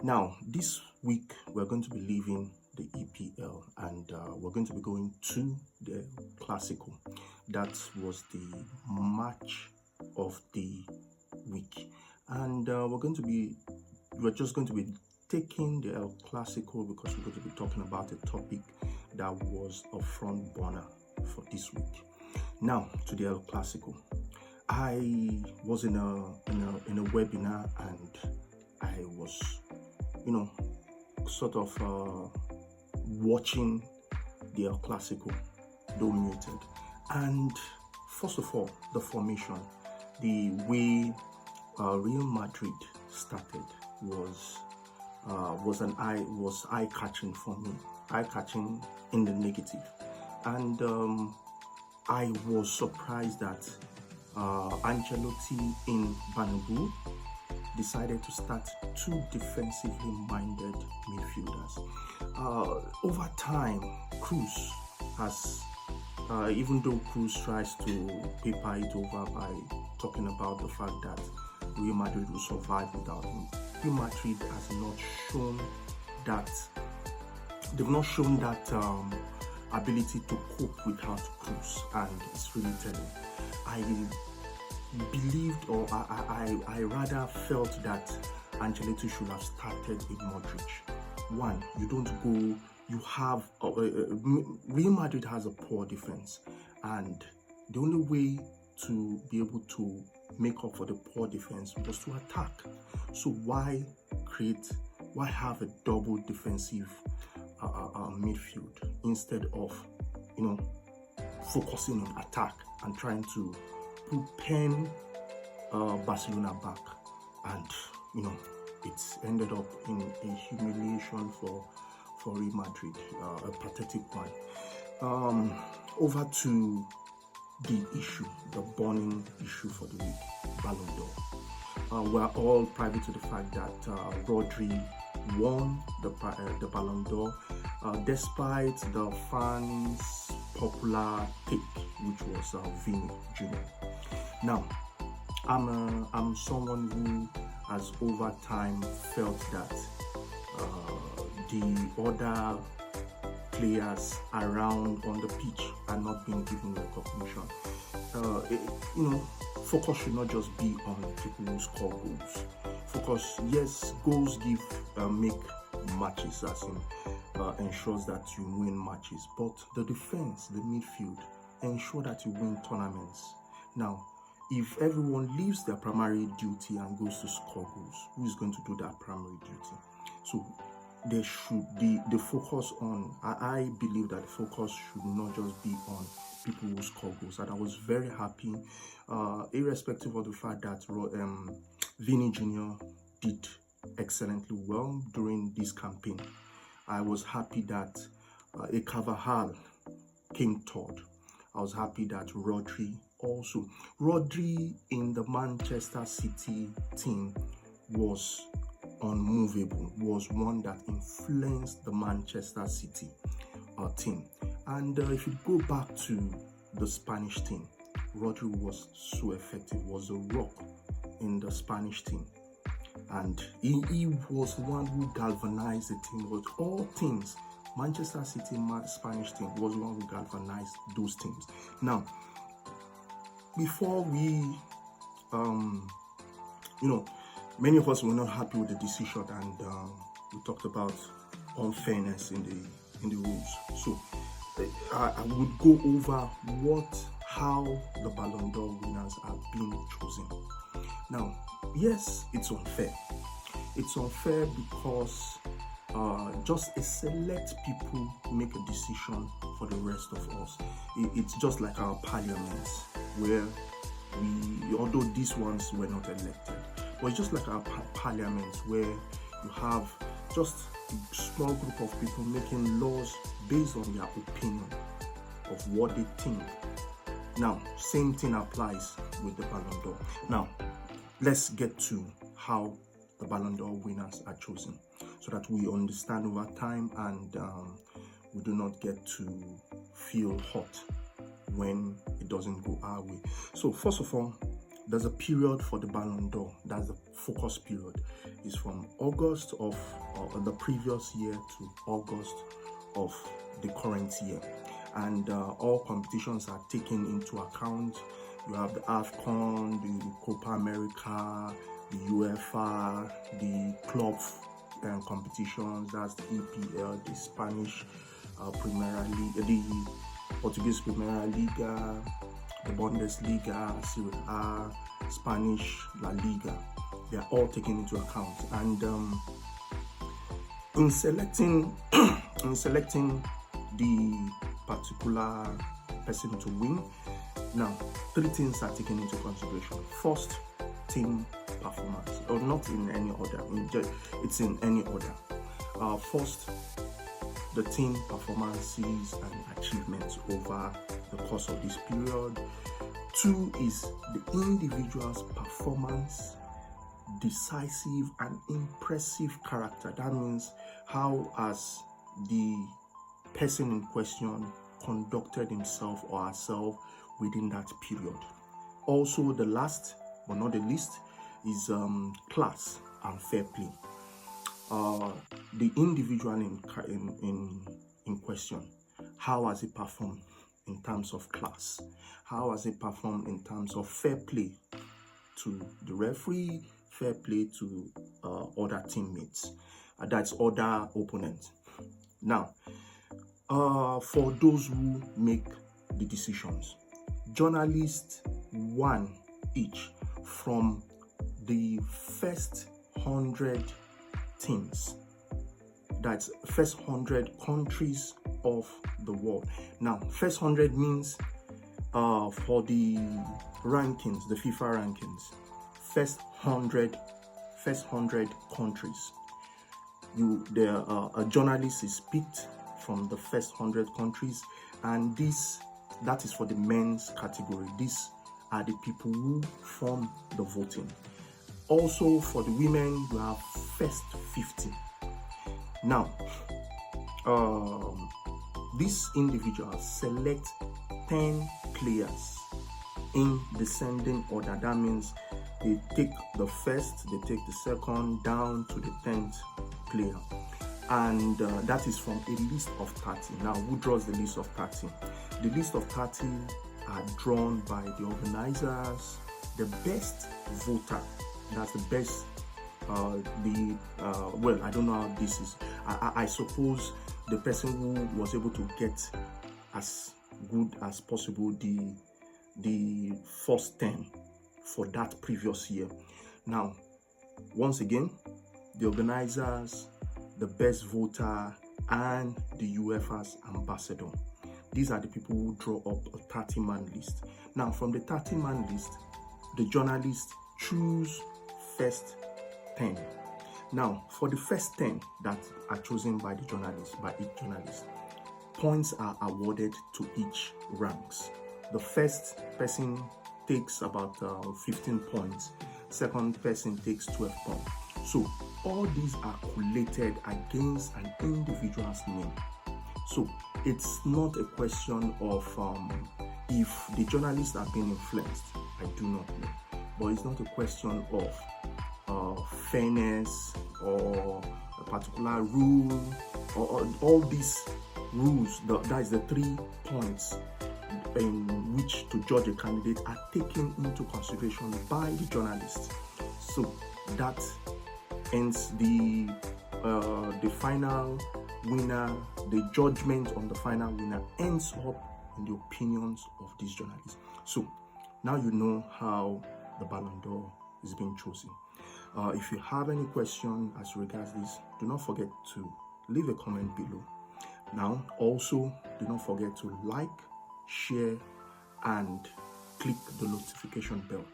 Now, this week we're going to be leaving the EPL and we're going to be going to the Classico. That was the match of the week, and we're just going to be taking the El Clasico because we're going to be talking about a topic that was a front burner for this week. Now to the El Clasico. I was in a webinar and I was, sort of watching the El Clasico dominated. And first of all, the formation, the way Real Madrid started was eye catching for me, eye catching in the negative, and I was surprised that Ancelotti in Ballon decided to start two defensively minded midfielders. Over time, Cruz has, even though Cruz tries to paper it over by talking about the fact that Real Madrid will survive without him, Real Madrid has not shown that. They've not shown that ability to cope without Cruz, and it's really telling. I believed, or I rather felt that Ancelotti should have started with Modric. One, you don't go. You have Real Madrid has a poor defense, and the only way to be able to make up for the poor defense was to attack. So why have a double defensive midfield instead of focusing on attack and trying to pen Barcelona back? And it ended up in a humiliation for Real Madrid, a pathetic one. Over to the issue, the burning issue for the week, Ballon d'Or. We're all privy to the fact that Rodri won the Ballon d'Or, despite the fans' popular pick, which was Vini Jr. Now, I'm someone who has over time felt that the other players around on the pitch are not being given recognition. Focus should not just be on people who score goals. Focus, yes, goals make matches, as in ensures that you win matches, but the defense, the midfield, ensure that you win tournaments. Now, if everyone leaves their primary duty and goes to score goals, who is going to do that primary duty? So there should be the focus on, I believe that the focus should not just be on people who score goals. And I was very happy, irrespective of the fact that Vini Jr. did excellently well during this campaign. I was happy that Carvajal came third. I was happy that Rodri in the Manchester City team was unmovable, was one that influenced the Manchester City team. And if you go back to the Spanish team, Rodri was so effective, was a rock in the Spanish team. And he was one who galvanized the team. With all teams, Manchester City Spanish team was one who galvanized those teams. Now, before we, many of us were not happy with the decision, and we talked about unfairness in the rules. So I would go over how the Ballon d'Or winners are being chosen. Now, yes, it's unfair. It's unfair because just a select people make a decision for the rest of us. It's just like our parliaments, where although these ones were not elected, but it's just like our parliaments, where you have just a small group of people making laws based on their opinion of what they think. Now, same thing applies with the Ballon d'Or. Now, let's get to how the Ballon d'Or winners are chosen, so that we understand over time and we do not get to feel hot when it doesn't go our way. So first of all, there's a period for the Ballon d'Or. That's the focus period. It's from August of the previous year to August of the current year, and all competitions are taken into account. You have the AFCON, the Copa America, the UEFA, the club competitions. That's the EPL, the Spanish Primera Liga, the Portuguese Primera Liga, the Bundesliga, Serie A, Spanish La Liga. They are all taken into account, and in selecting the particular person to win, now 3 things are taken into consideration. First, team performance, or not in any order. It's in any order. First, the team performances and achievements over the course of this period. 2 is the individual's performance, decisive and impressive character. That means how has the person in question conducted himself or herself within that period. Also, the last but not the least is class and fair play. The individual in question, how has he performed in terms of class? How has he performed in terms of fair play to the referee, fair play to other teammates, that's other opponents? Now, for those who make the decisions, journalists 1 each from the first 100 teams, that's first 100 countries of the world. Now, first 100 means for the rankings, the FIFA rankings, first 100 countries. A journalist is picked from the first 100 countries, and that is for the men's category. These are the people who form the voting. Also, for the women, you have first 50. Now, these individuals select 10 players in descending order. That means they take the first, they take the second, down to the 10th player. And that is from a list of 30. Now, who draws the list of 30? The list of 30 are drawn by the organizers. The best voter, that's the best, well, I don't know how this is. I suppose the person who was able to get as good as possible the first 10 for that previous year. Now, once again, the organizers, the best voter, and the UEFA's ambassador. These are the people who draw up a 30-man list. Now, from the 30-man list, the journalists choose first 10. Now, for the first 10 that are chosen by each journalist, points are awarded to each ranks. The first person takes about 15 points. Second person takes 12 points. So all these are collated against an individual's name. So it's not a question of if the journalists are being influenced. I do not know. But it's not a question of fairness or a particular rule or all these rules. That is the 3 points in which to judge a candidate are taken into consideration by the journalists. So that ends the final winner. The judgment on the final winner ends up in the opinions of these journalists. So now you know how the Ballon d'Or is being chosen. If you have any question as regards this, do not forget to leave a comment below. Now, also, do not forget to like, share, and click the notification bell.